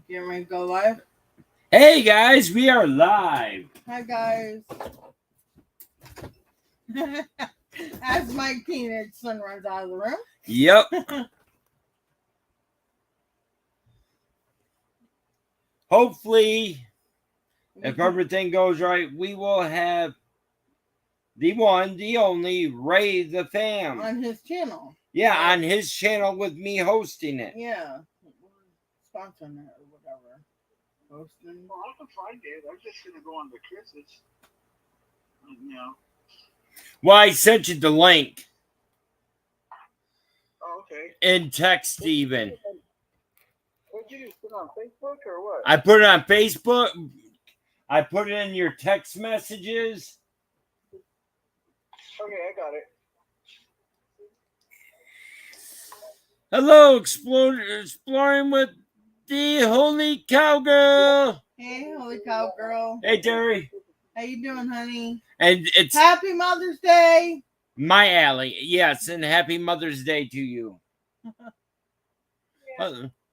Getting ready to go live? Hey guys, we are live. Hi guys. As my teenage son runs out of the room. Yep. Hopefully, if everything goes right, we will have the one, the only Ray the Fam on his channel. Yeah, on his channel with me hosting it. Yeah. Sponsoring it or whatever. Hosting. Well, I can find it. I'm just gonna go on the Chris's. Well, I sent you the link. Oh, okay. In text even. What did you put on Facebook or what? I put it on Facebook. I put it in your text messages. Okay, I got it. Hello, exploring with the Holy Cowgirl. Hey, Holy Cowgirl. Hey, Terry. How you doing, honey? And it's Happy Mother's Day. my alley. Yes, and happy Mother's Day to you.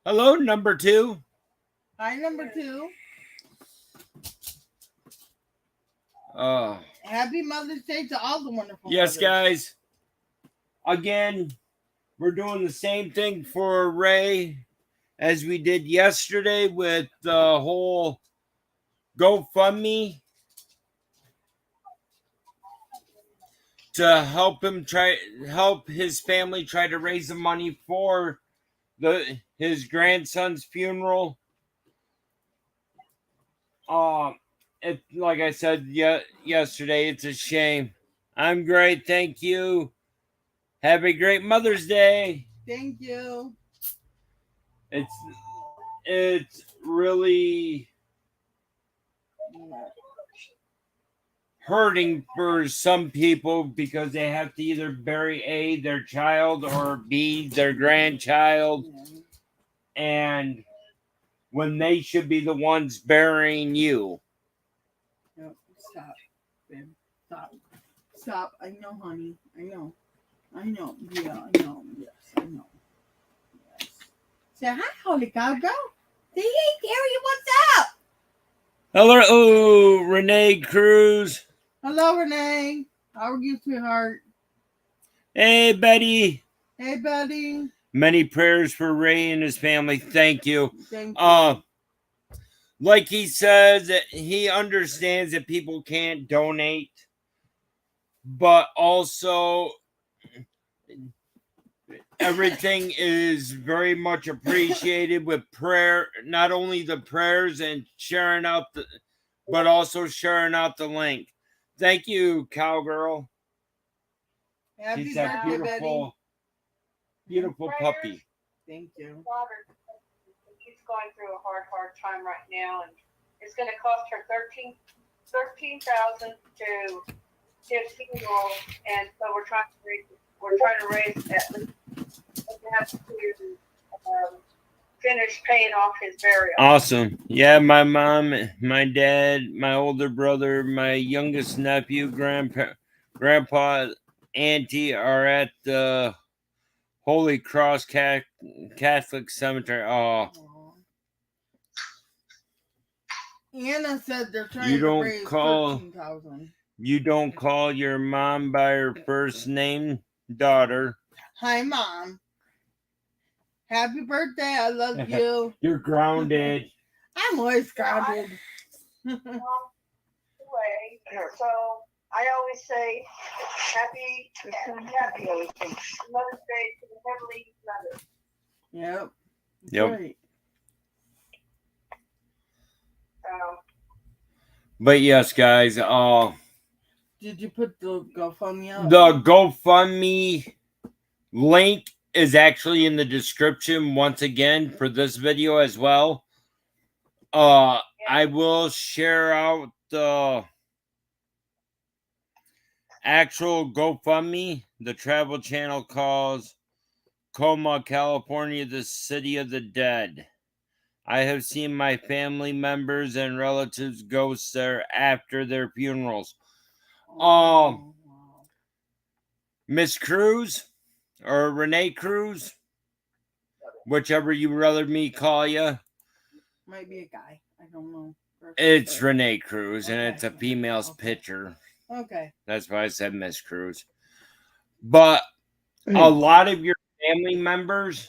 Hello, number 2. Hi, number 2. Happy Mother's Day to all the wonderful yes, mothers. guys. Again, we're doing the same thing for Ray as we did yesterday with the whole GoFundMe to help his family try to raise the money for his grandson's funeral. Like I said yesterday, it's a shame. I'm great, thank you. Have a great Mother's Day. Thank you. It's really hurting for some people because they have to either bury A, their child, or B, their grandchild. And when they should be the ones burying you. No, stop, babe. Stop. I know, honey. I know. Yeah, I know. Yes, I know. Yes. Say hi, Holy Cowgirl. Say, hey, Gary, what's up? Hello, Renee Cruz. Hello, Renee. How are you, sweetheart? Hey, Betty. Hey, buddy. Many prayers for Ray and his family. Thank you. Thank you. Like he says, he understands that people can't donate, but also everything is very much appreciated with prayer, not only the prayers and sharing out but also sharing out the link. Thank you, Cowgirl. Happy She's that birthday, beautiful puppy. Thank you. She's going through a hard time right now, and it's going to cost her $13,000 to his funeral, and so we're trying to raise at least enough to finish paying off his burial. Awesome. Yeah, my mom, my dad, my older brother, my youngest nephew, grandpa, auntie are at the Holy Cross Catholic Cemetery. Oh. Anna said they're trying to raise $13,000. You don't call your mom by her first name, daughter. Hi, Mom. Happy birthday. I love you. You're grounded. I'm always grounded. So I always say happy Mother's Day to the Heavenly Mother. Yep. Yep. Right. But yes, guys, did you put the GoFundMe out? The GoFundMe link is actually in the description once again for this video as well. I will share out the actual GoFundMe. The travel channel calls Coma, California, the City of the Dead. I have seen my family members and relatives ghosts there after their funerals. Miss Cruz or Renee Cruz, whichever you rather me call you. Might be a guy. I don't know. It's Renee Cruz, and it's a Okay. female's Okay. picture. Okay. That's why I said Miss Cruz. But a lot of your family members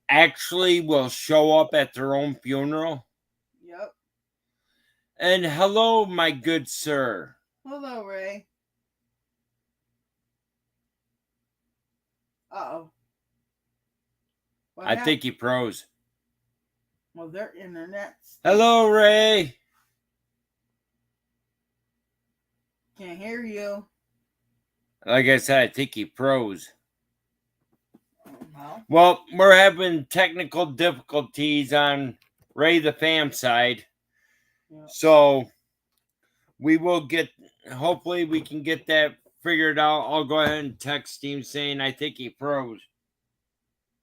actually will show up at their own funeral. Yep. And hello, my good sir. Hello, Ray. Uh-oh. I think he froze. Well, their internet's... Hello, Ray. Can't hear you. Like I said, I think he froze. Well, Well, we're having technical difficulties on Ray the Fam side. yeah. So we will get, hopefully we can get that figured out. I'll go ahead and text him saying I think he froze.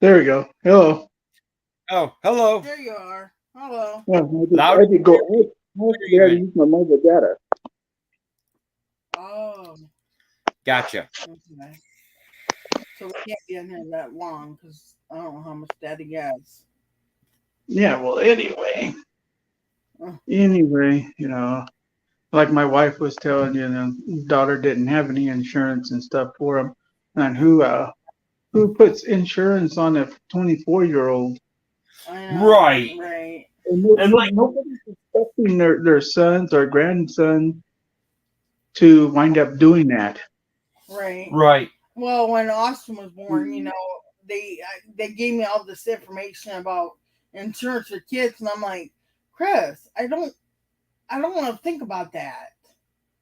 There we go. Hello. Oh, hello. There you are. Hello. Yeah, Loud I had to go. I had to use my mobile data. Oh. Gotcha. Okay. So we can't be in here that long because I don't know how much data gets. Yeah. Well, anyway, Oh. like my wife was telling you, the daughter didn't have any insurance and stuff for him, and who puts insurance on a 24-year-old? I know. Right. Right. And like- nobody's expecting their sons or grandsons to wind up doing that. Right. Right. Well, when Austin was born, they gave me all this information about insurance for kids, and I'm like, Chris, I don't want to think about that.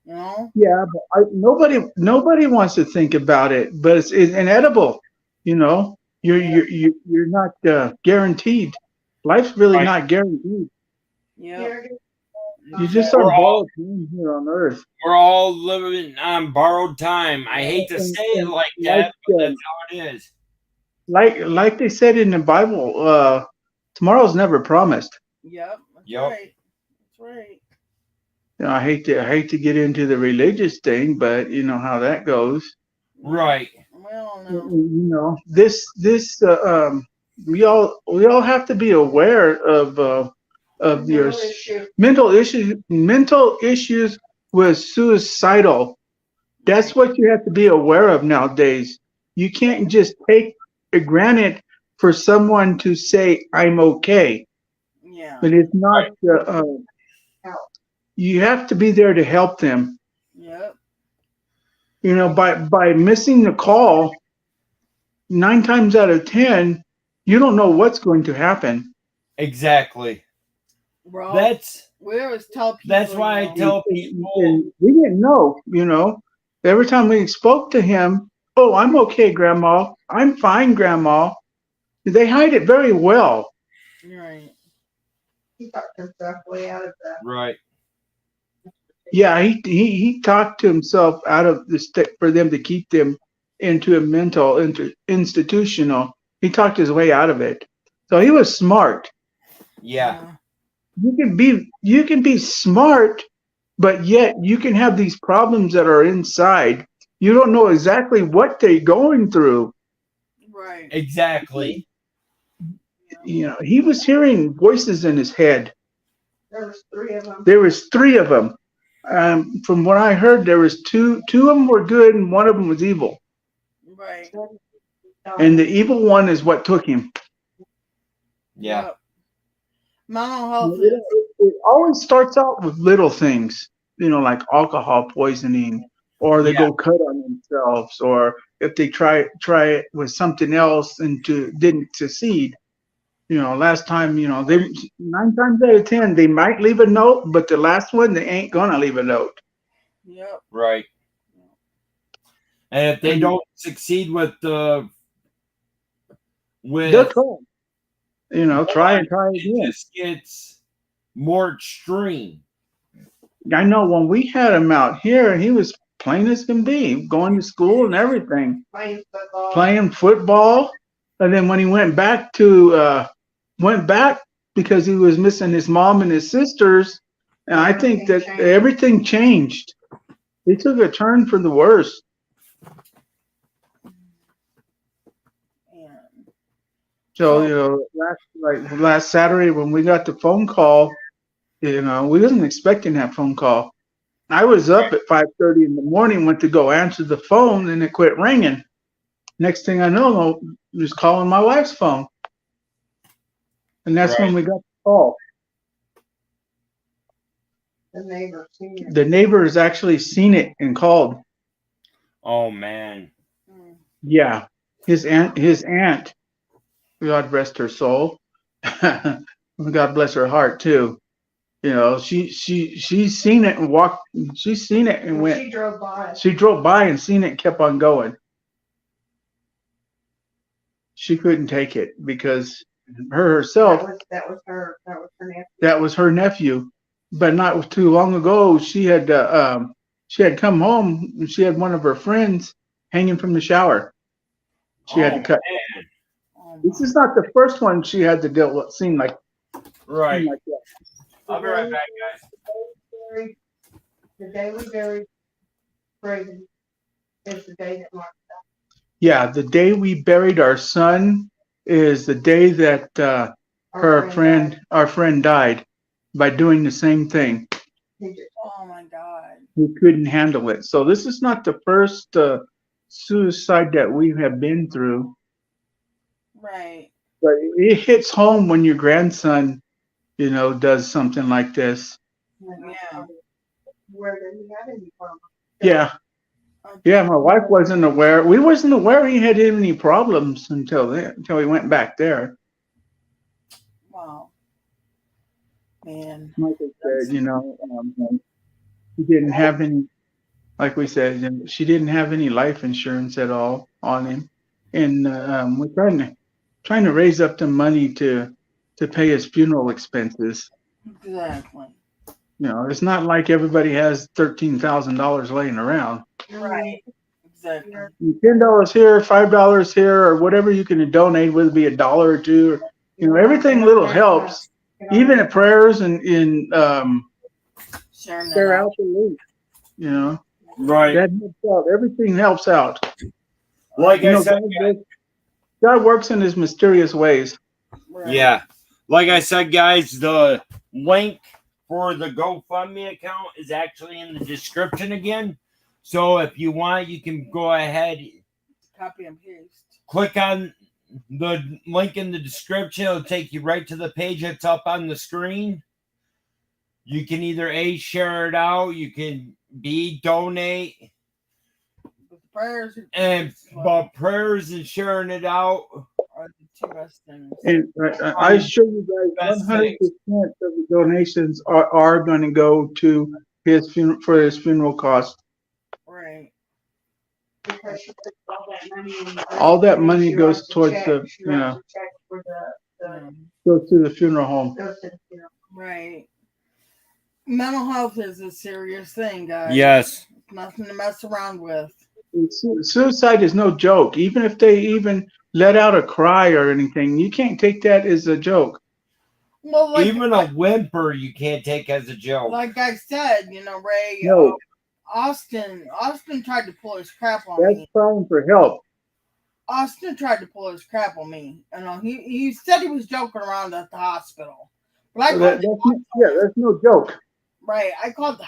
You know? Yeah, but nobody wants to think about it, but it's inedible. You're not guaranteed. Life's really Right. not guaranteed. Yeah. You just on borrowed time here on Earth. We're all living on borrowed time. I hate to say it like that, but that's how it is. Like they said in the Bible, tomorrow's never promised. Yep. That's Yep. right. That's right. I hate to get into the religious thing, but you know how that goes. Right. We all know. We all have to be aware of your mental issues with suicidal. That's what you have to be aware of nowadays. You can't just take it granted for someone to say I'm okay, Yeah. but it's not. You have to be there to help them. Yep. By missing the call, 9 times out of 10, you don't know what's going to happen. Exactly. Bro, We always tell people. That's why I tell people. And we didn't know. Every time we spoke to him, oh, I'm okay, Grandma. I'm fine, Grandma. They hide it very well. Right. He talked himself way out of that. Right. Yeah, he talked to himself out of the stick for them to keep them into a mental institutional. He talked his way out of it. So he was smart. Yeah. You can be smart, but yet you can have these problems that are inside. You don't know exactly what they're going through. Right. Exactly. He was hearing voices in his head. There was 3 of them. There was 3 of them. From what I heard, there was two of them were good and one of them was evil. Right. And the evil one is what took him. Yeah. Yep. Mental health It always starts out with little things, like alcohol poisoning, or they go cut on themselves, or if they try it with something else and didn't succeed. Last time, they 9 times out of 10 they might leave a note, but the last one they ain't gonna leave a note. Yep. Right. And if they don't succeed with They'll try. Try and try it again. just gets more extreme. I know when we had him out here, he was plain as can be, going to school and everything, playing football. And then when he went back because he was missing his mom and his sisters, and I think that everything changed. He took a turn for the worse. So, you know, last Saturday when we got the phone call, you know, we wasn't expecting that phone call. I was up at 5:30 in the morning, went to go answer the phone, and it quit ringing. Next thing I know, I was calling my wife's phone, and that's when we got the call. The neighbor seen it. The neighbor has actually seen it and called. Oh man. Mm. Yeah, his aunt, God rest her soul, God bless her heart too. You know, she's seen it and walked. She's seen it and When went. she drove by. She drove by and seen it and kept on going. She couldn't take it because her herself, That was her nephew. that was her nephew. But not too long ago, she had come home and she had one of her friends hanging from the shower. She had to cut. Man. Oh This my. is not the first one she had to deal with. Seem like Right. that. I'll be right back, guys. The day we buried Braden is the day that Mark. Yeah, the day we buried our son is the day that our friend died by doing the same thing. Oh my God. We couldn't handle it. So this is not the first suicide that we have been through, Right. but it hits home when your grandson, you know, does something like this. Yeah. Where did he have any problem? Yeah, Okay. yeah. My wife wasn't aware. We wasn't aware he had any problems until he went back there. Wow. Man. Like I said, you know, he didn't have any. Like we said, she didn't have any life insurance at all on him, and we're trying to raise up the money to pay his funeral expenses. Exactly. You know, it's not like everybody has $13,000 laying around. Right. Exactly. $10 here, $5 here, or whatever you can donate, whether it be $1 or $2, or, you know, everything little helps. Even at prayers and in Sharing that share out. out the link. You know, Right. that helps out. Everything helps out. Like You I know, said, God works in his mysterious ways. Right. yeah. Like I said, guys, the link for the GoFundMe account is actually in the description again. So if you want, you can go ahead, Copy and paste. click on the link in the description. It'll take you right to the page that's up on the screen. You can either A, share it out, you can B, donate, With the prayers and but prayers and sharing it out. are the two best things. And I assure you guys, 100% of the donations are going to go to his funeral for his funeral costs. Right. Because she put all that money in. All that money She goes writes a towards check. the, She you writes know, a check for the goes to the funeral home. goes to the funeral. Right. Mental health is a serious thing, guys. Yes. It's nothing to mess around with. Suicide is no joke. Even if they even let out a cry or anything, you can't take that as a joke. Well, like, Even a whimper you can't take as a joke. like I said, you know, Ray, No. Austin tried to pull his crap on That's me. crying for help. Austin tried to pull his crap on me. You know, he said he was joking around at the hospital. But That's no joke. right, I called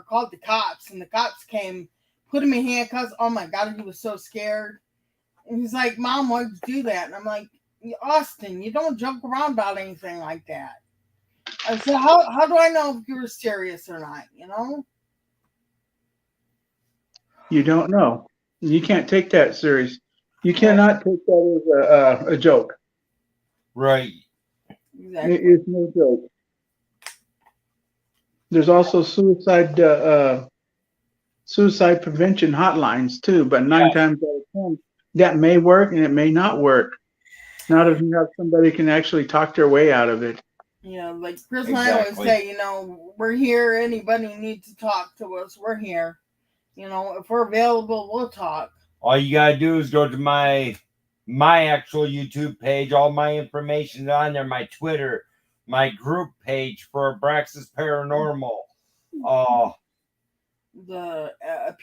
called the cops, and the cops came, put him in handcuffs. Oh my God, he was so scared. And he's like, "Mom, why'd you do that?" And I'm like, "Austin, you don't joke around about anything like that." I said, "How do I know if you were serious or not? You know?" You don't know. You can't take that serious. You cannot take that as a joke. Right. Exactly. It is no joke. There's also suicide prevention hotlines too, but 9 times out of 10, that may work and it may not work. Not if you have somebody can actually talk their way out of it. You know, like Chris and I always Exactly. say, you know, we're here. Anybody needs to talk to us, we're here. You know, if we're available, we'll talk. All you gotta do is go to my actual YouTube page. All my information's on there. My Twitter, my group page for Abraxas Paranormal. The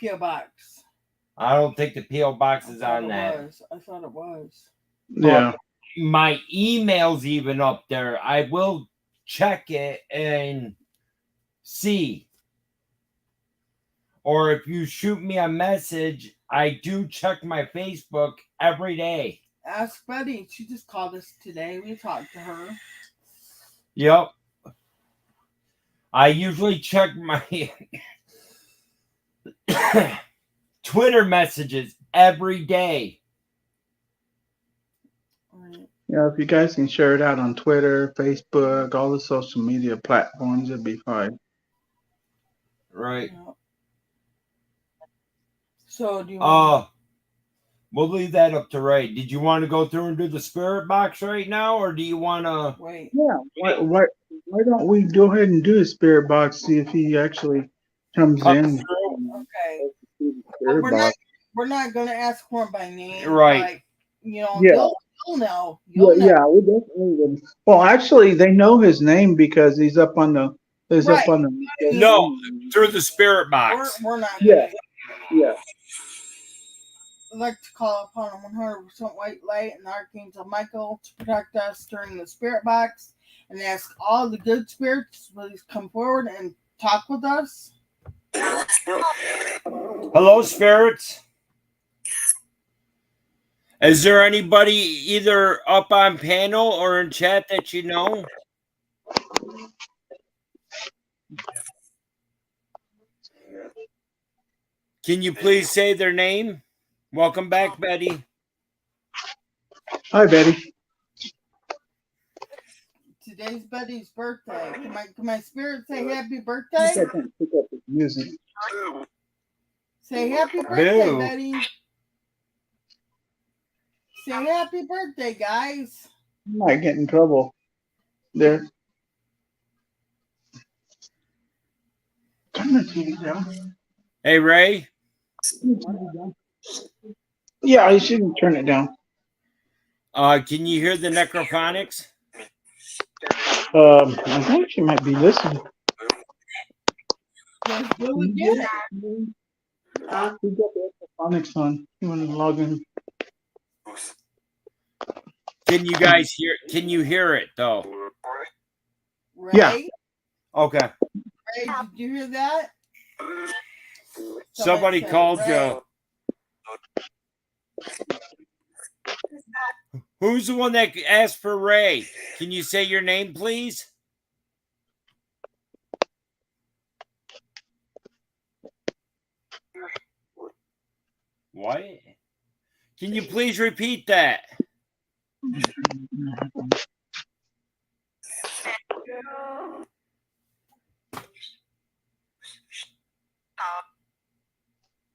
PO box. I don't think the PO box is I thought on it that. was. I thought it was. Yeah. my email's even up there. I will check it and see. Or if you shoot me a message, I do check my Facebook every day. Ask Betty. She just called us today. We talked to her. Yep. I usually check my Twitter messages every day. Right. Yeah, if you guys can share it out on Twitter, Facebook, all the social media platforms, it'd be fine. Right. Yeah. So do you want? We'll leave that up to Ray. Did you want to go through and do the spirit box right now, or do you want to? Wait. Yeah. Why don't we go ahead and do a spirit box? See if he actually comes in. Okay. Spirit box. We're not gonna ask for him by name. Right. But, you know, Yeah. you'll know. You'll know. Yeah, we definitely would. Well, actually, they know his name because he's up on the. He's Right. up on the. No, through the spirit box. We're not. Yeah. Yeah. I'd like to call upon a 100% white light and Archangel Michael to protect us during the spirit box, and ask all the good spirits to please come forward and talk with us. Hello, spirits. Is there anybody either up on panel or in chat that you know? Can you please say their name? Welcome back, Betty. Hi, Betty. Today's Betty's birthday. Can my spirit say happy birthday? Pick up his music. Say happy birthday, Boo. Betty. Say happy birthday, guys. You might get in trouble. There. Turn the TV down. Hey, Ray. Yeah, you shouldn't turn it down. Can you hear the necrophonics? I think she might be listening. Let's do it again. We got the phonics on. You want to log in? Can you guys hear? Can you hear it though? Ray? Yeah. Okay. Ray, did you hear that? Somebody said called Ray. Who's the one that asked for Ray? Can you say your name, please? What? Can you please repeat that?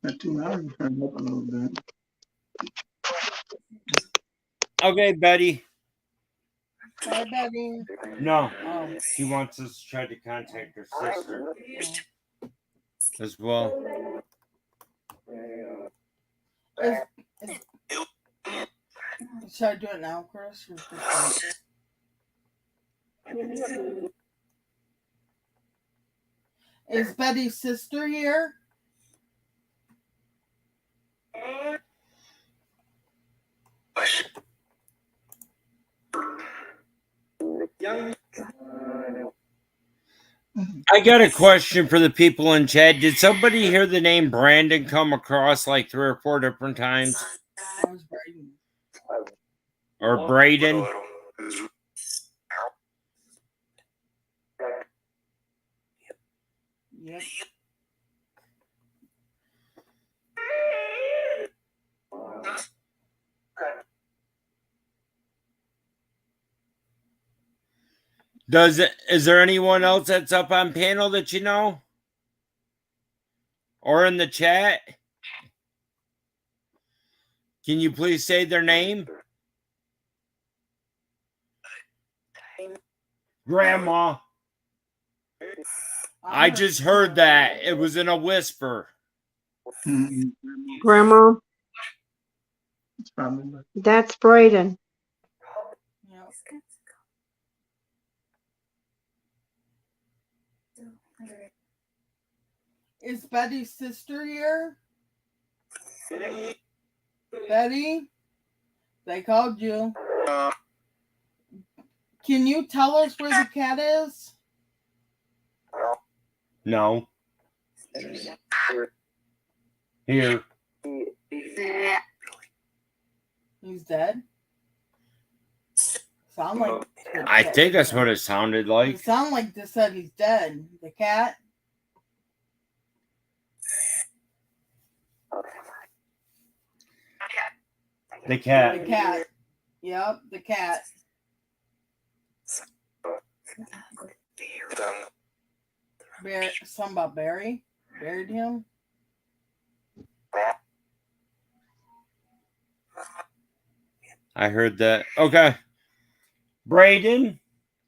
Not too loud. Turn it up a little bit. Okay, Betty. Hi, Betty. No, Oh. she wants us to try to contact her sister as well. Should I do it now, Chris? Or just wait? Is Betty's sister here? I got a question for the people in chat. Did somebody hear the name Brandon come across like 3 or 4 different times? I was writing. Or Braden? Yep. Is there anyone else that's up on panel that you know? Or in the chat? Can you please say their name? Grandma. I just heard that. It was in a whisper. Grandma, It's probably. that's Braden. Yep. Is Betty's sister here? Betty? They called you. Can you tell us where the cat is? No. Here. He's dead? Sound like I think that's what it sounded it like. sound like they said he's dead. The cat? The cat. The cat. Yep, the cat. Something about Barry? Buried him? I heard that. Okay. Braden,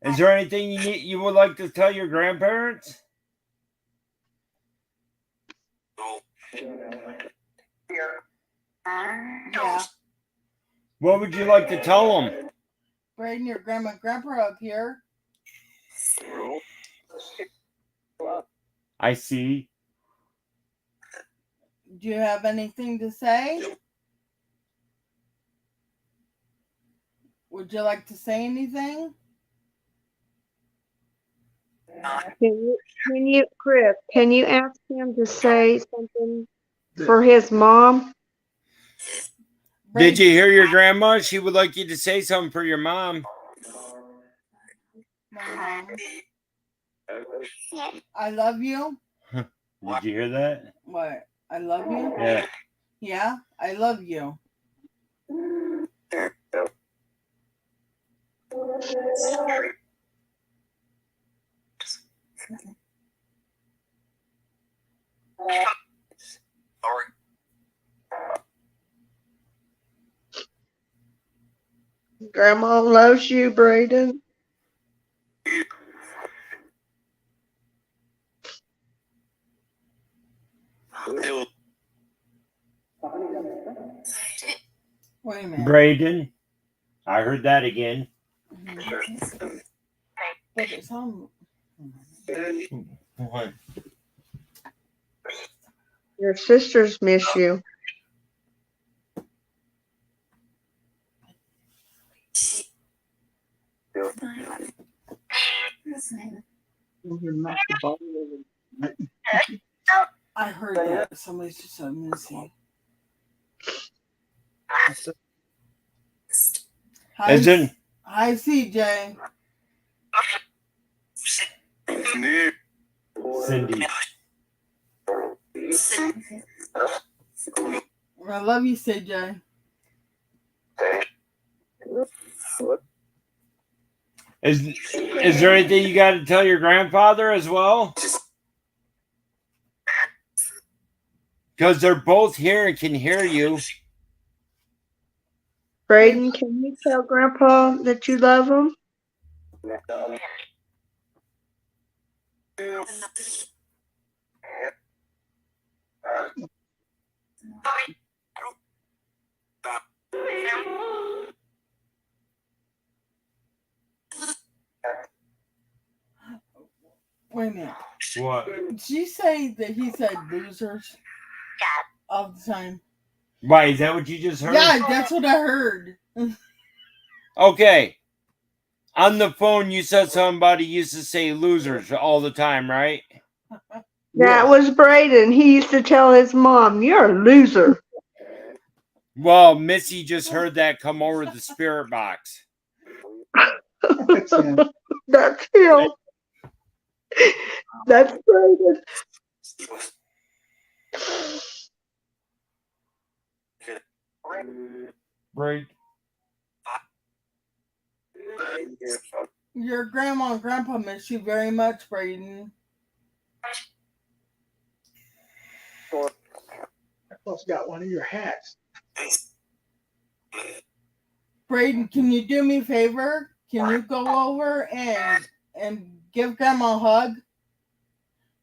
is there anything you would like to tell your grandparents? Yeah. What would you like to tell them? Braden, your grandma and grandpa are up here. I see. Do you have anything to say? Would you like to say anything? Chris, can you ask him to say something for his mom? Did you hear your grandma? She would like you to say something for your mom. My mom. I love you. Did you hear that? What? I love you? Yeah. Yeah, I love you. Grandma loves you, Braden. Wait a minute. Braden, I heard that again. But it sounds. What? Your sisters miss you. I heard that somebody just said missing. Hi, Isn't hi, CJ. Cindy? I love you, CJ. Is there anything you got to tell your grandfather as well? Because they're both here and can hear you. Braden, can you tell Grandpa that you love him? Wait a minute. What? Did she say that he said losers all the time? Why, is that what you just heard? Yeah, that's what I heard. Okay. On the phone, you said somebody used to say losers all the time, right? That was Braden. He used to tell his mom, "You're a loser." Well, Missy just heard that come over the spirit box. That's him. That's him. That's Braden. Right. Your grandma and grandpa miss you very much, Braden. I plus got one of your hats. Braden, can you do me a favor? Can you go over and give grandma a hug?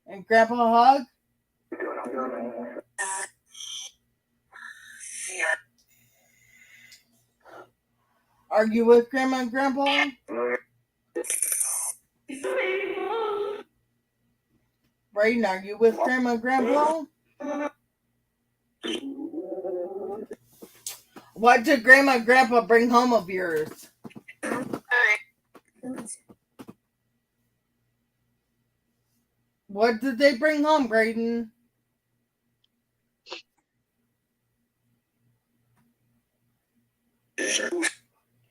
And grandpa a hug? Are you with grandma and grandpa? Braden, are you with grandma and grandpa? What did grandma and grandpa bring home of yours? What did they bring home, Braden?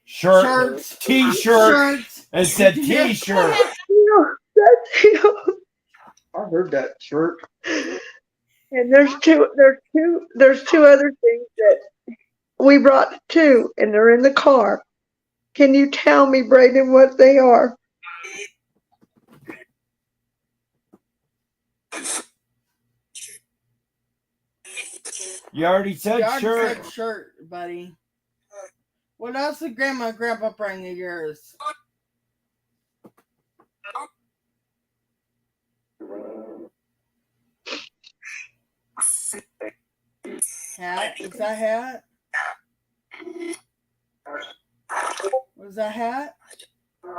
Shirts, t-shirts. Shirts. It said Did you hear- t-shirt. That's you. I heard that shirt. And there's two other things that we brought too, and they're in the car. Can you tell me, Brayden, what they are? You already said You already shirt. said shirt, buddy. What else did Grandma and Grandpa bring of yours? Hat? Is that hat? Was that hat?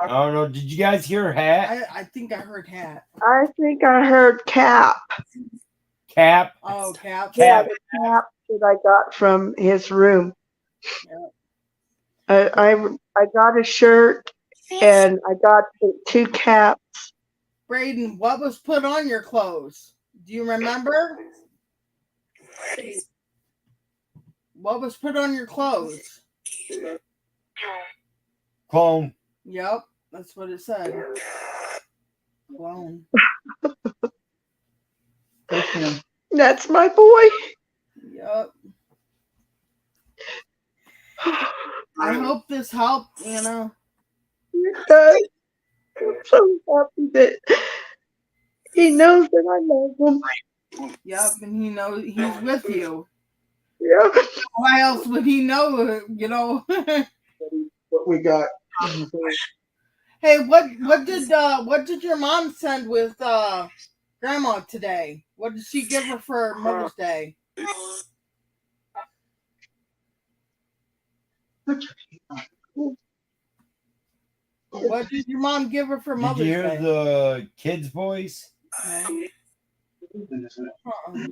I don't know. Did you guys hear hat? I think I heard hat. I think I heard cap. Cap? Oh, cap. Yeah, Cap. the cap that I got from his room. Yeah. I got a shirt and I got the 2 caps. Braden, what was put on your clothes? Do you remember? What was put on your clothes? Clone. Yep, that's what it said. Clone. That's him. That's my boy. Yep. I hope this helped, Anna. It does. I'm so happy that he knows that I love him. Yep, and he knows he's with you. Yeah. Why else would he know? You know. What we got? Hey, what did your mom send with Grandma today? What did she give her for Mother's Day? What did your mom give her for Did you Mother's hear Day? the kid's voice? No. Uh-uh.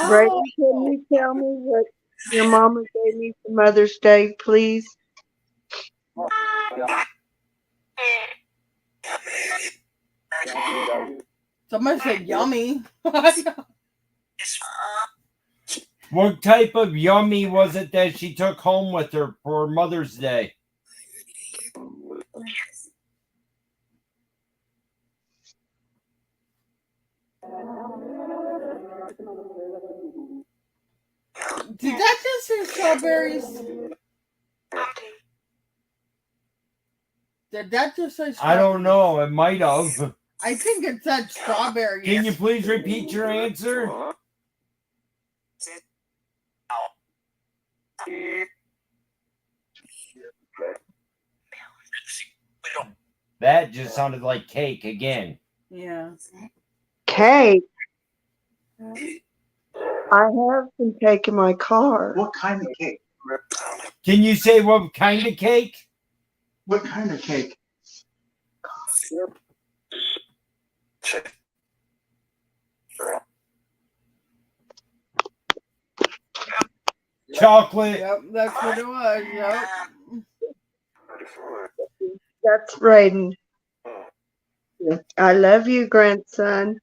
Brady, Oh, can you tell me what your mama gave me for Mother's Day, please? somebody said yummy. What type of yummy was it that she took home with her for Mother's Day? Did that just say strawberries? Did that just say strawberries? I don't know. It might have. I think it said strawberries. Can you please repeat your answer? That just sounded like cake again. Yeah. Cake. I have some cake in my car. What kind of cake? Can you say what kind of cake? What kind of cake? Chocolate. Yep, that's what it was. Yep. That's Brayden. I love you, grandson.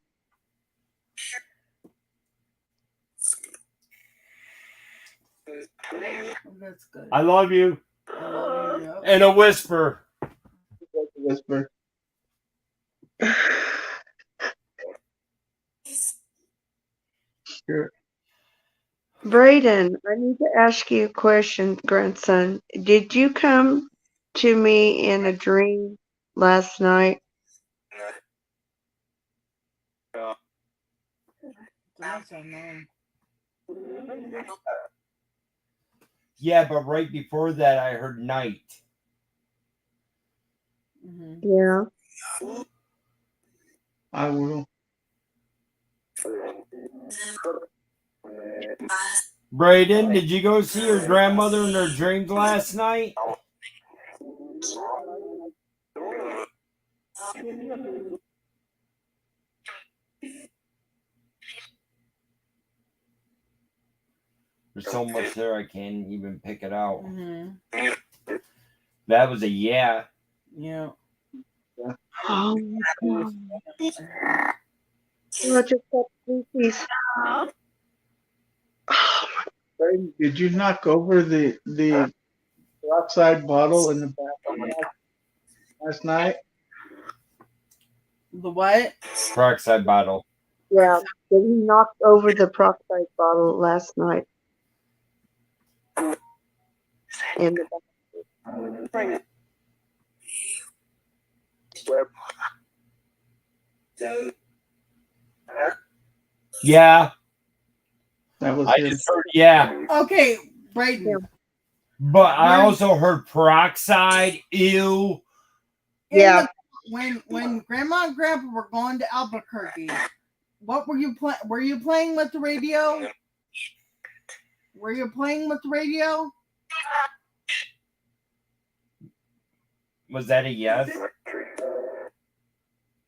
That's good. I love you. I love you. Yep. And a whisper. Whisper. Sure. Brayden, I need to ask you a question, grandson. Did you come to me in a dream last night? That's unknown. Yeah, but right before that, I heard night. Mm-hmm. Yeah. I will. Brayden, did you go see your grandmother in her dreams last night? There's so much there I can't even pick it out. Mm-hmm. That was a yeah. Yeah. Oh my God. Oh, I just got sleepies. Brady, did you knock over the peroxide bottle in the bathroom last night? The what? Peroxide bottle. Yeah, but he knocked over the peroxide bottle last night in the bathroom. Yeah, That was I his. just heard. Yeah, Okay, Braden. but I Where- also heard peroxide. Ew. Yeah. When Grandma and Grandpa were going to Albuquerque, what were you playing? Were you playing with the radio? Were you playing with the radio? Was that a yes?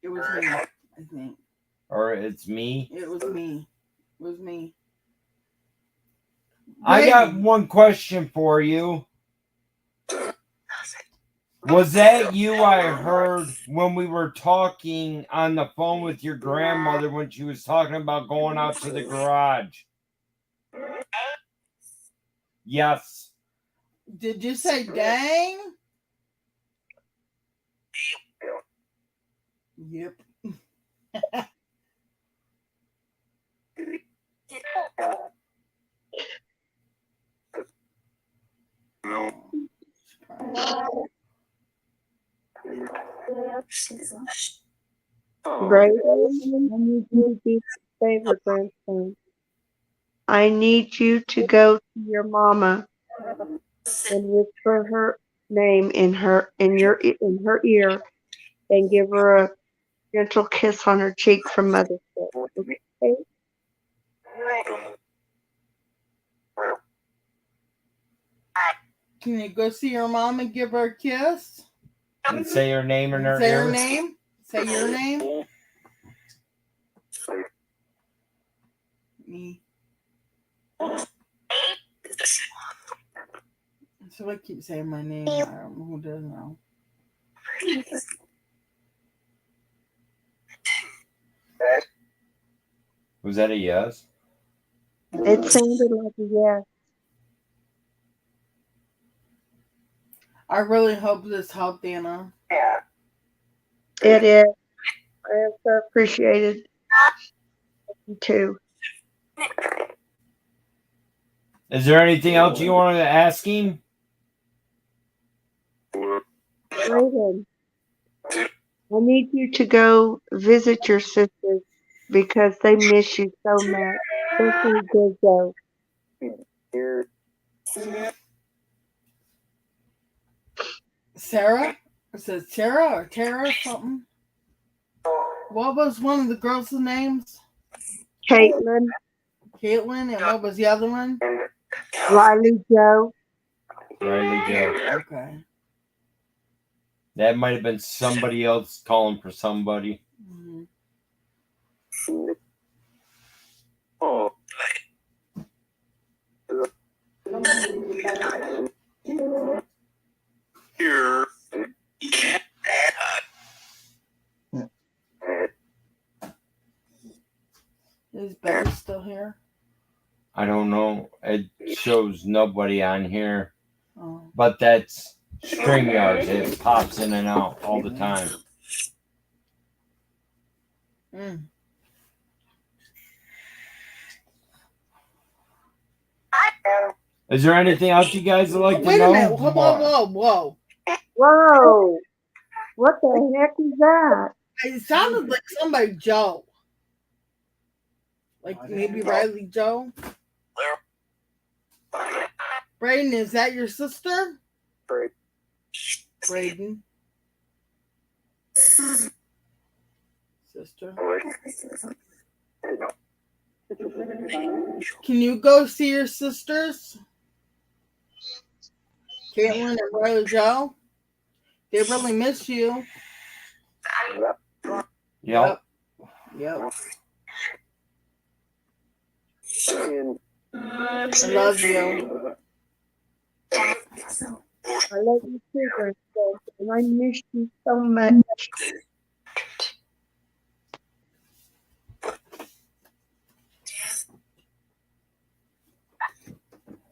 It was me, I think. Or it's me? It was me. It was me. I got Braden. one question for you. Was that you I heard when we were talking on the phone with your grandmother when she was talking about going out to the garage? Yes. Did you say dang? Yep. Brayden, I need you to do me a favor, grandson. I need you to go to your mama and whisper her name in her ear and give her a gentle kiss on her cheek from Mother's Day. Okay? Can you go see your mom and give her a kiss? And say her name in her Say ear. her name. Say your name. Me. So I keep saying my name. I don't know who does now. Was that a yes? It sounded like a yes. I really hope this helped, Anna. It is. I am so appreciated. You too. Is there anything else you wanted to ask him? Brayden, I need you to go visit your sisters because they miss you so much. Especially Gizzo. Sarah? It says Sarah or Tara or something. What was one of the girls' names? Caitlin, Caitlin, and what was the other one? Riley Joe. Riley Joe. Okay. That might have been somebody else calling for somebody. Mhm. Is Betty still here? I don't know. It shows nobody on here. Oh. But that's StreamYard. It pops in and out all the time. Mm. Is there anything else you guys would like to Wait know? a minute. Whoa, whoa, whoa. Whoa! What the heck is that? It sounded like somebody Joe. Like maybe Riley Joe. Braden, is that your sister? Braden. Sister. Can you go see your sisters? Caitlin and Riley Joe? They really miss you. Yep. Yep. I love you. I love you too, grandson. And I miss you so much.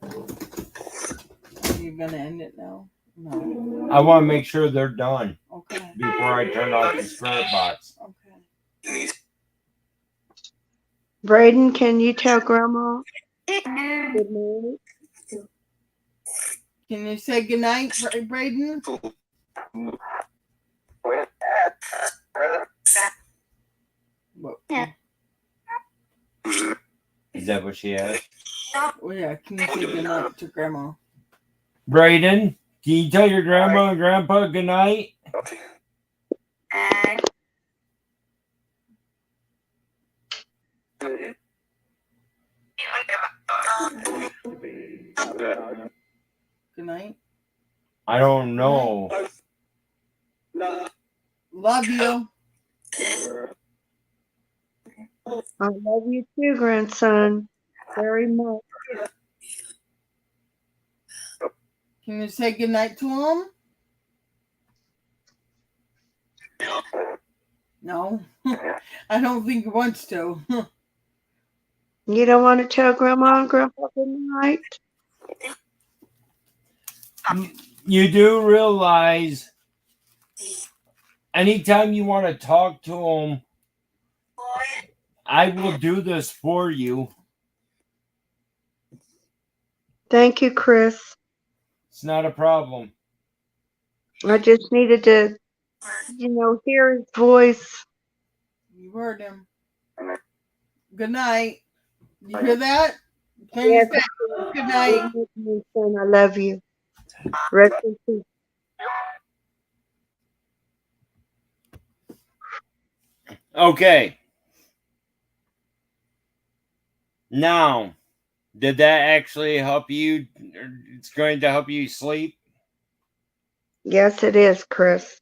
Are you gonna end it now? No. I want to make sure they're done Okay. before I turn off the spirit box. Okay. Braden, can you tell Grandma good night? Can you say goodnight, Braden? What? Is that what she has? Oh yeah. Can you say goodnight to Grandma? Braden, can you tell your grandma and grandpa good night? Good night. I don't know. Love you. I love you too, grandson. Very much. Can you say goodnight to him? No. I don't think he wants to. You don't want to tell Grandma and Grandpa good night? You do realize anytime you want to talk to them, I will do this for you. Thank you, Chris. It's not a problem. I just needed to, hear his voice. You heard him. Good night. You hear that? Can Yes. you say good night? Son, I love you. Rest in peace. Okay. Now, did that actually help you? It's going to help you sleep? Yes, it is, Chris.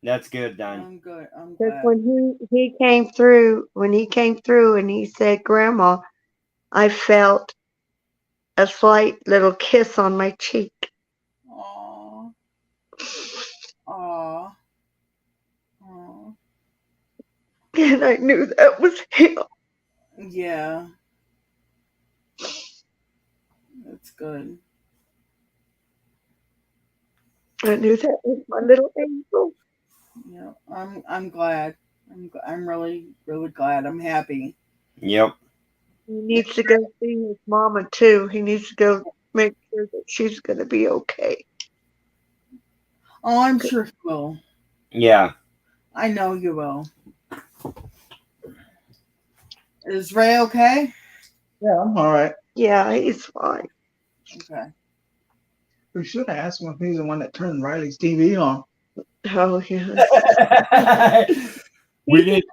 That's good, then. I'm good. I'm Because glad. when he came through, and he said, Grandma, I felt a slight little kiss on my cheek. Aww. Aww. Aww. And I knew that was him. Yeah. That's good. I knew that was my little angel. Yeah. I'm glad. I'm really glad. I'm happy. Yep. He needs to go see his mama, too. He needs to go make sure that she's going to be okay. Oh, I'm sure you will. Yeah. I know you will. Is Ray okay? Yeah, I'm all right. Yeah, he's fine. Okay. We should have asked him if he's the one that turned Riley's TV on. Oh, yeah. We did.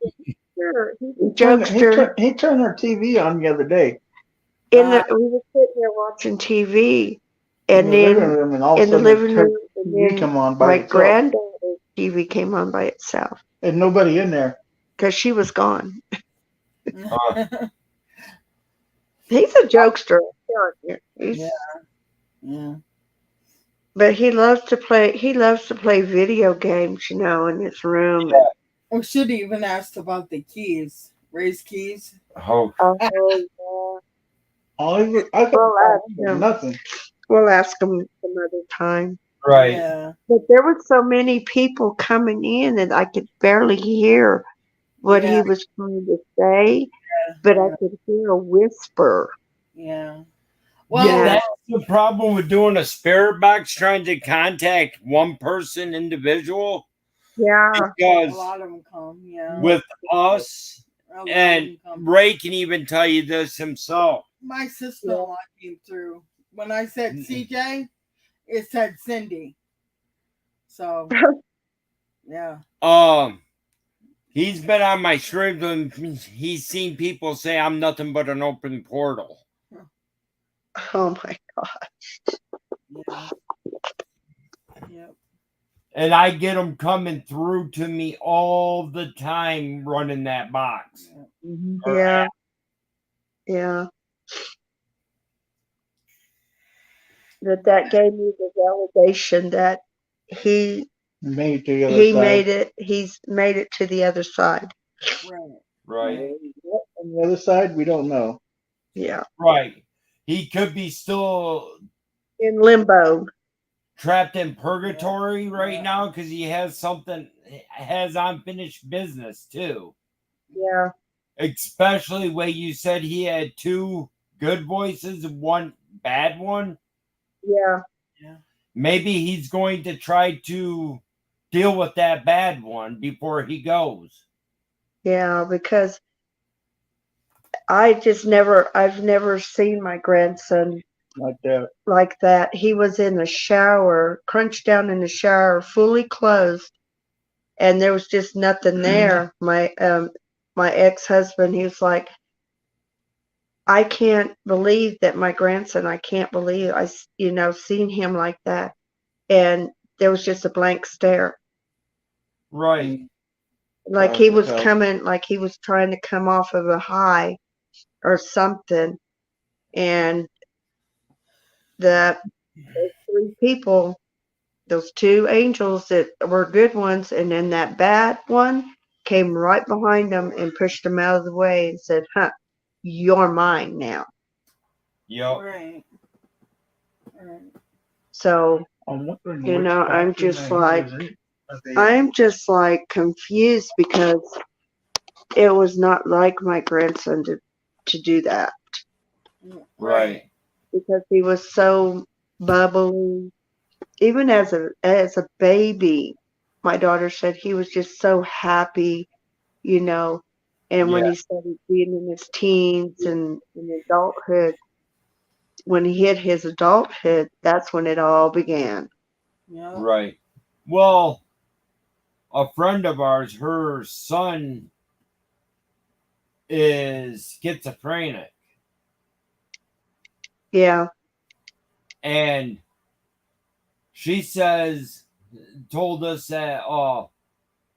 Sure. He's a He turned, he, jokester. turned, he turned her TV on the other day We were sitting there watching TV, in and the living then room, and all of a in the sudden living her room, and TV then come on by my itself. granddaughter's TV came on by itself And nobody in there. because she was gone. Uh, He's a jokester. I'm telling you. Yeah. Yeah. But he loves to play. He loves to play video games, in his room. Yeah. We should have even asked about the keys. Ray's keys. oh, Oh, yeah. I couldn't We'll find ask him. nothing. We'll ask him some other time. right. Yeah. But there were so many people coming in that I could barely hear what Yeah. he was trying to say, but I could hear a whisper. Yeah. Well, Well, that's the problem with doing a spirit box, trying to contact one person individual. Yeah. a Because lot of them come. Yeah. with us, A lot of and them come. Ray can even tell you this himself. My sister-in-law came through. When I said CJ, it said Cindy. So, yeah. He's been on my streams and he's seen people say I'm nothing but an open portal. Oh my God. Yeah. Yep. And I get them coming through to me all the time running that box. Yeah. Yeah. That gave me the validation that he Made to the other He side. made it. He's made it to the other side. Right. Right. On the other side, we don't know. Yeah, Right. He could be still in limbo. trapped in purgatory right Yeah. now because he has unfinished business too. Yeah, Especially when you said he had two good voices and one bad one. yeah, Yeah. Maybe he's going to try to deal with that bad one before he goes. yeah. Because I've never seen my grandson Like that. like that. He was in the shower, crunched down in the shower, fully clothed, and there was just nothing there. My ex-husband, he was like, I can't believe that my grandson, I can't believe seen him like that. And there was just a blank stare. Right. Like Hard he to was tell. coming, like he was trying to come off of a high or something. And those three people, those two angels that were good ones, and then that bad one came right behind them and pushed them out of the way and said, "Huh, you're mine now." Yep. Right. Right. So, I'm wondering you which know, doctor I'm just like confused because it was not like my grandson to do that, Right. because he was so bubbly. Even as a baby, my daughter said he was just so happy, you know. And when Yeah. he started being in his teens and in adulthood, when he hit his adulthood, that's when it all began. Yeah. Right. Well, a friend of ours, her son is schizophrenic, Yeah, and she told us that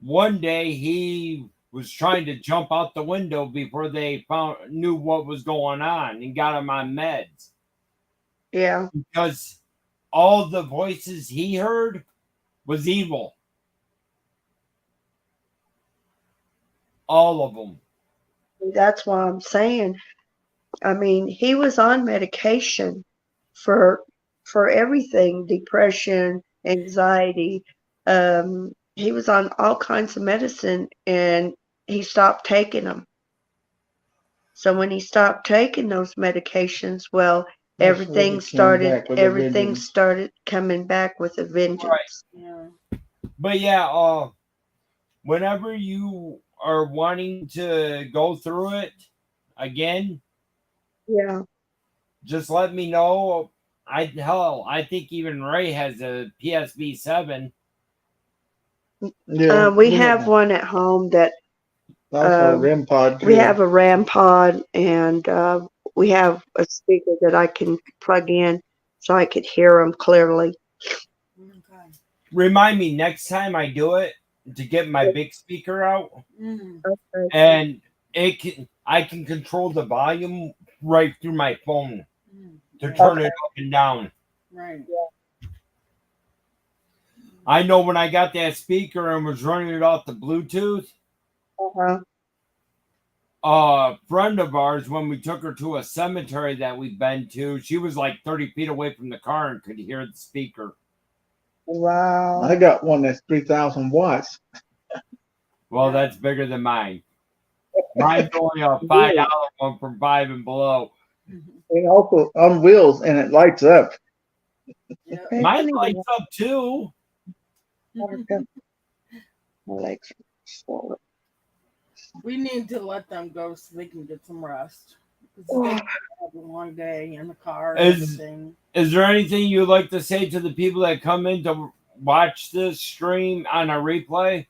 one day he was trying to jump out the window before they knew what was going on and got him on meds yeah. because all the voices he heard was evil, all of them. That's why I'm saying. I mean, he was on medication for everything, depression, anxiety. He was on all kinds of medicine, and he stopped taking them. So when he stopped taking those medications, well, That's when he came back with a everything vengeance. started coming back with a vengeance. Yeah. But yeah, whenever you are wanting to go through it again, Yeah. just let me know. I think even Ray has a PSB 7. Yeah, We have one at home that also a um, REM pod we too. have a RAM pod, and we have a speaker that I can plug in so I could hear them clearly. Okay. Remind me next time I do it to get my big speaker out, Mm. Okay. and I can control the volume right through my phone Mm. to Yeah. turn it up and down. Right. I know when I got that speaker and was running it off the Bluetooth, Uh-huh. a friend of ours, when we took her to a cemetery that we've been to, she was like 30 feet away from the car and could hear the speaker. Wow. I got one that's 3,000 watts. Well, that's bigger than mine. Mine's only a $5 one from Five and Below. And also on wheels, and it lights up. Yeah. Mine lights up too. My legs are swollen. We need to let them go so they can get some rest. Because they have a long day in the car and everything. Is there anything you'd like to say to the people that come in to watch this stream on a replay?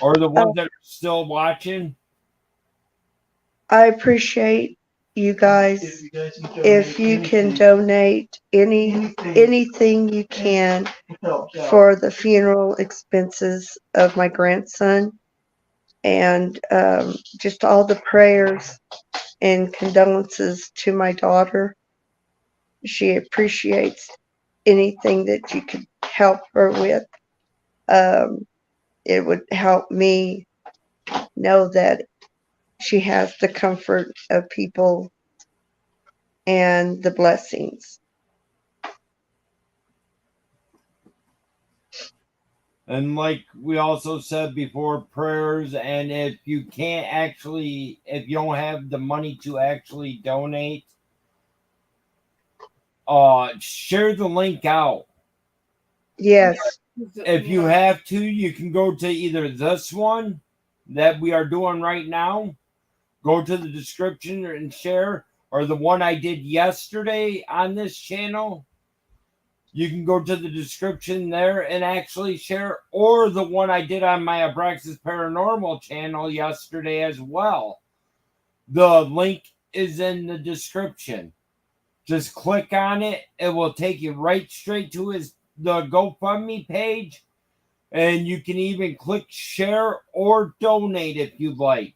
Or the ones that are still watching? I appreciate you guys. If you can donate anything you can for the funeral expenses of my grandson, and just all the prayers and condolences to my daughter. She appreciates anything that you could help her with. it would help me know that she has the comfort of people and the blessings. And like we also said before, prayers. And if you can't actually, if you don't have the money to actually donate, share the link out. Yes. If you have to, you can go to either this one that we are doing right now, go to the description and share, or the one I did yesterday on this channel. You can go to the description there and actually share, or the one I did on my Abraxas Paranormal channel yesterday as well. The link is in the description. Just click on it. It will take you right straight to the GoFundMe page. And you can even click share or donate if you'd like.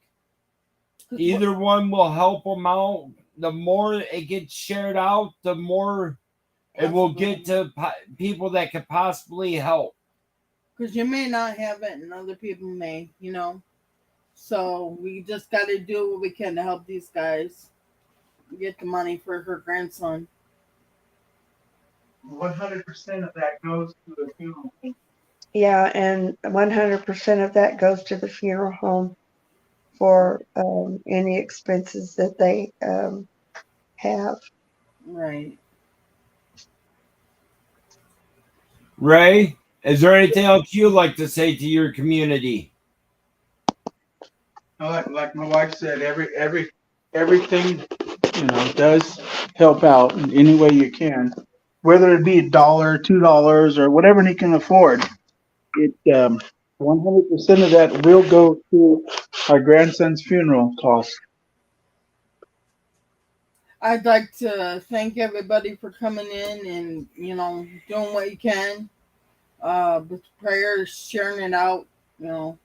Either one will help them out. The more it gets shared out, the more it will get to people that could possibly help. Because you may not have it and other people may, you know. So we just got to do what we can to help these guys get the money for her grandson. 100% of that goes to the funeral. Yeah, and 100% of that goes to the funeral home for any expenses that they have. Right. Ray, is there anything else you'd like to say to your community? Like my wife said, everything does help out in any way you can, whether it be $1, $2, or whatever he can afford. It 100% of that will go to our grandson's funeral costs. I'd like to thank everybody for coming in and, you know, doing what you can. With prayers, sharing it out, you know,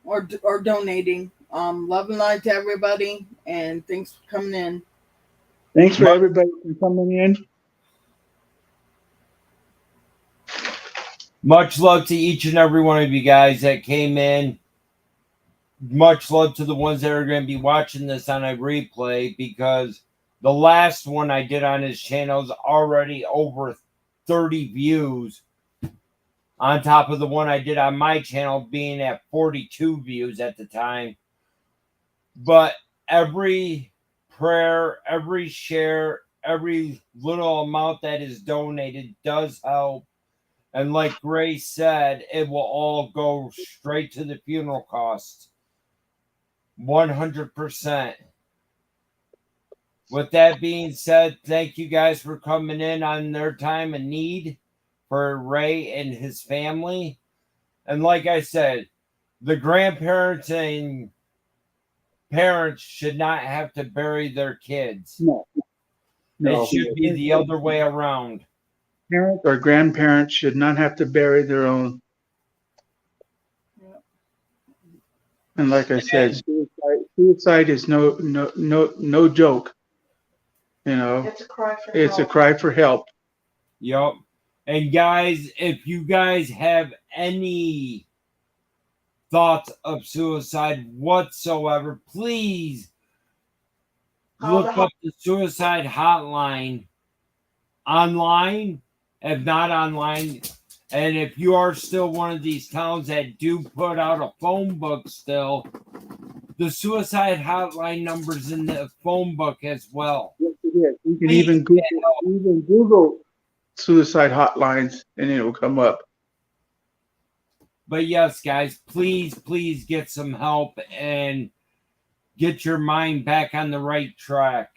or donating. Love and light to everybody, and thanks for coming in. Thanks for everybody for coming in. Much love to each and every one of you guys that came in. Much love to the ones that are going to be watching this on a replay, because the last one I did on his channel is already over 30 views, on top of the one I did on my channel being at 42 views at the time. But every prayer, every share, every little amount that is donated does help. And like Grace said, it will all go straight to the funeral costs. 100%. With that being said, thank you guys for coming in on their time of need for Ray and his family. And like I said, the grandparents and parents should not have to bury their kids. No. It should be the other way around. Parents or grandparents should not have to bury their own. And like I said, suicide is no joke. You know, It's a cry for it's help. a cry for help. Yup. And guys, if you guys have any thoughts of suicide whatsoever, please look up the suicide hotline online, if not online. And if you are still one of these towns that do put out a phone book still, the suicide hotline number's in the phone book as well. Yes, it is. You can even Google suicide hotlines and it will come up. But yes, guys, please get some help and get your mind back on the right track.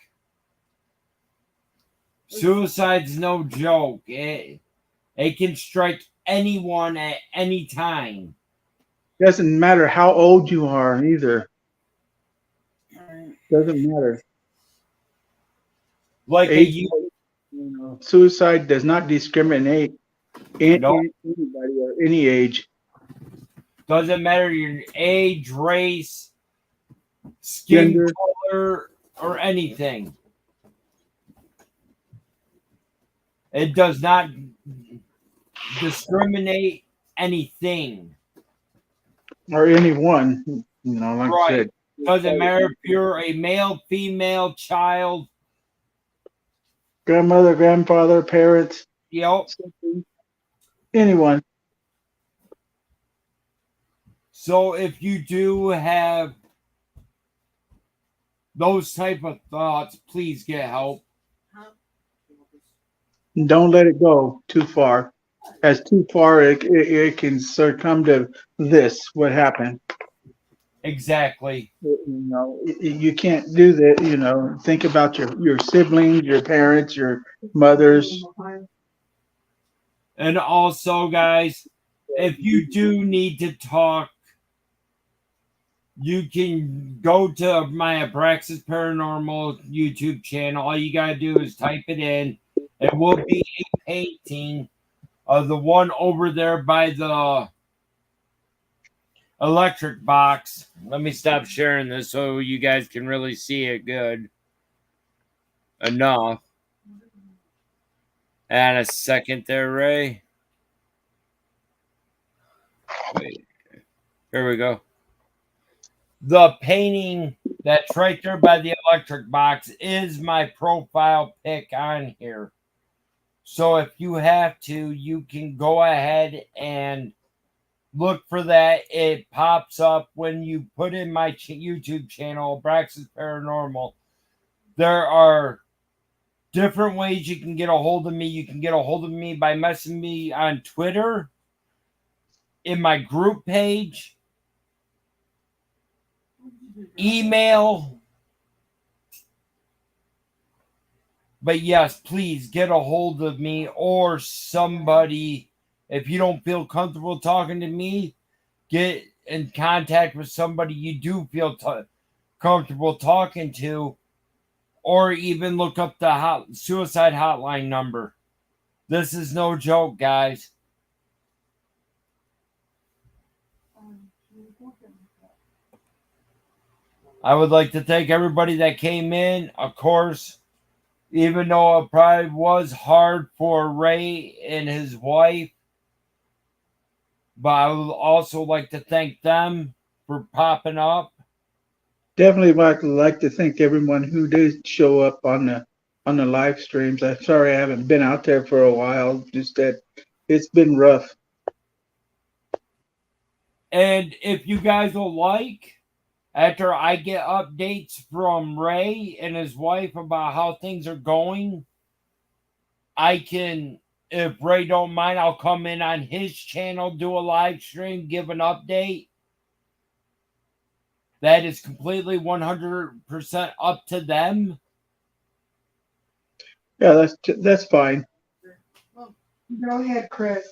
Suicide's no joke. It can strike anyone at any time. Doesn't matter how old you are either. Doesn't matter. Like suicide does not discriminate in anybody or any age. Doesn't matter your age, race, skin Gender, color, or anything. It does not discriminate anything. Or anyone, like I Right. said. Doesn't matter if you're a male, female, child. Grandmother, grandfather, parents, Yep. siblings, anyone. So if you do have those type of thoughts, please get help. Don't let it go too far. As too far, it can succumb to what happened. Exactly. You can't do that. Think about your siblings, your parents, your mothers. And also, guys, if you do need to talk, you can go to my Abraxas Paranormal YouTube channel. All you gotta do is type it in. It will be a painting of the one over there by the electric box. Let me stop sharing this so you guys can really see it good enough. And a second there, Ray. Wait, here we go. The painting that's right there by the electric box is my profile pic on here. So if you have to, you can go ahead and look for that. It pops up when you put in my YouTube channel, Brax's Paranormal. There are different ways you can get a hold of me. You can get a hold of me by messaging me on Twitter, in my group page, email. But yes, please get a hold of me or somebody. If you don't feel comfortable talking to me, get in contact with somebody you do feel comfortable talking to, or even look up the suicide hotline number. This is no joke, guys. I would like to thank everybody that came in. Of course, even though it probably was hard for Ray and his wife, but I would also like to thank them for popping up. Definitely like to thank everyone who did show up on the live streams. I'm sorry I haven't been out there for a while. Just that it's been rough. And if you guys will like, after I get updates from Ray and his wife about how things are going, I can, if Ray don't mind, I'll come in on his channel, do a live stream, give an update. That is completely 100% up to them. Yeah, that's fine. Go ahead, Chris.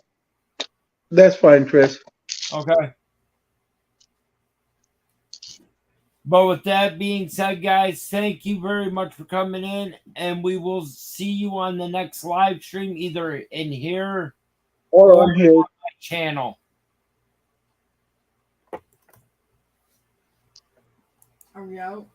That's fine, Chris. Okay. But with that being said, guys, thank you very much for coming in, and we will see you on the next live stream, either in here Or or on here. on my channel. Are we out?